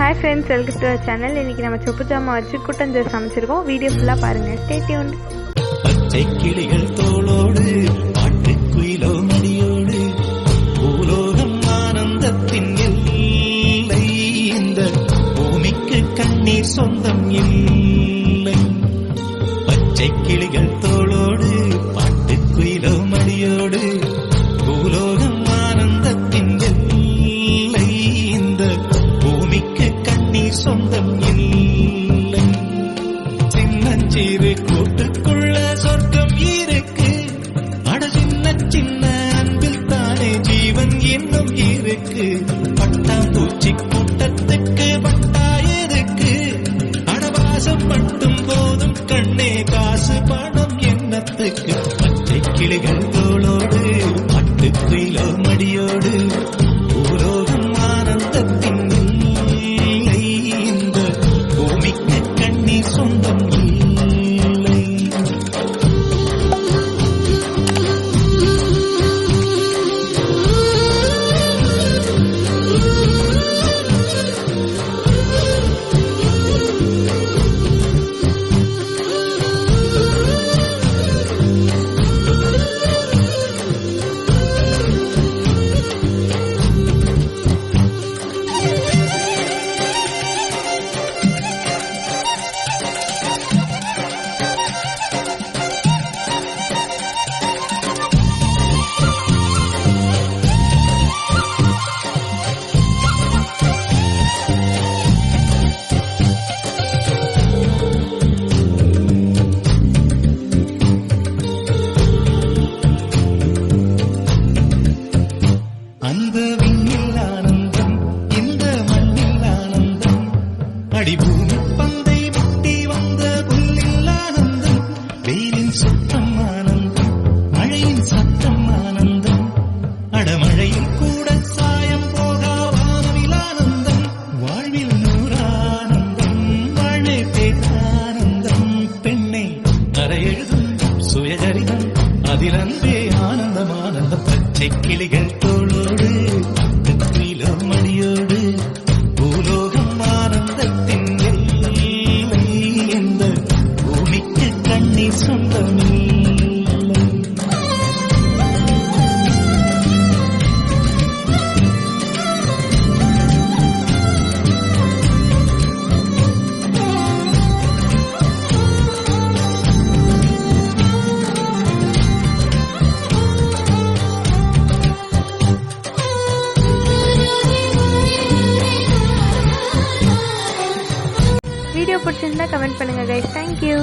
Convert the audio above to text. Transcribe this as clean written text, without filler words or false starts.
Hi friends, welcome to our channel. இன்னைக்கு நம்ம சொப்பு ஜாமா வச்சு குட்டஞ்சோறு சமைச்சிருக்கோம். வீடியோ ஃபுல்லா பாருங்க. Stay tuned. பச்சை கிளிகள் தோளோடு பாட்டு குயிலோ மடியோடு பூலோகம் ஆனந்தத்தின் எல்லை. இந்த பூமிக்கு கண்ணீர் சொந்தம் இல்லை. பச்சை கிளிகள் தோளோடு பாட்டு குயிலோ மடியோடு பூலோகம் ஆனந்தத்தின் எல்லை. இந்த பூமிக்கு கண்ணீர் சொந்தம் இல்லை. சின்னஞ்சிறு கூட்டுக்குள்ள சொர்க்கம் இருக்கு. அட சின்ன சின்ன அன்பில் தானே ஜீவன் இன்னும் இருக்கு. பட்டாம்பூச்சி கூட்டத்துக்கு பட்டாயதுக்கு அடவாசம் மட்டும் போதும் கண்ணே காசு பணம் எண்ணத்துக்கு. பச்சை கிளிகள் தோளோடு பட்டு குயிலோ மடியோடு பூலோகம் ஆனந்தத்தின் இல்லை. இந்த பூமிக்கு கண்ணீர் சொந்தம் இல்லை. அந்த விண்ணில் ஆனந்தம், இந்த மண்ணில் ஆனந்தம், அடிபூமி பந்தை முட்டி வந்த புல்லில் ஆனந்தம். வெயிலின் சுத்தம் ஆனந்தம், மழையின் சத்தம் ஆனந்தம், அடமழையில் கூட சாயம் போகா வானவில் ஆனந்தம். வாழ்வில் நூறானந்தம், வாழே பேரானந்தம். பெண்ணை அறையெழுதும் சுயசரிதம், அதில் அன்பே ஆனந்தம் ஆனந்தம். பச்சை கிளிகள் தோளோடு பட்டு குயிலோ மடியோடு பூலோகம் ஆனந்தத்தின் எல்லை. இந்த பூமிக்கு கண்ணீர் சொந்தம் இல்லை. வீடியோ பிடிச்சிருந்தா கமெண்ட் பண்ணுங்க guys. Thank you.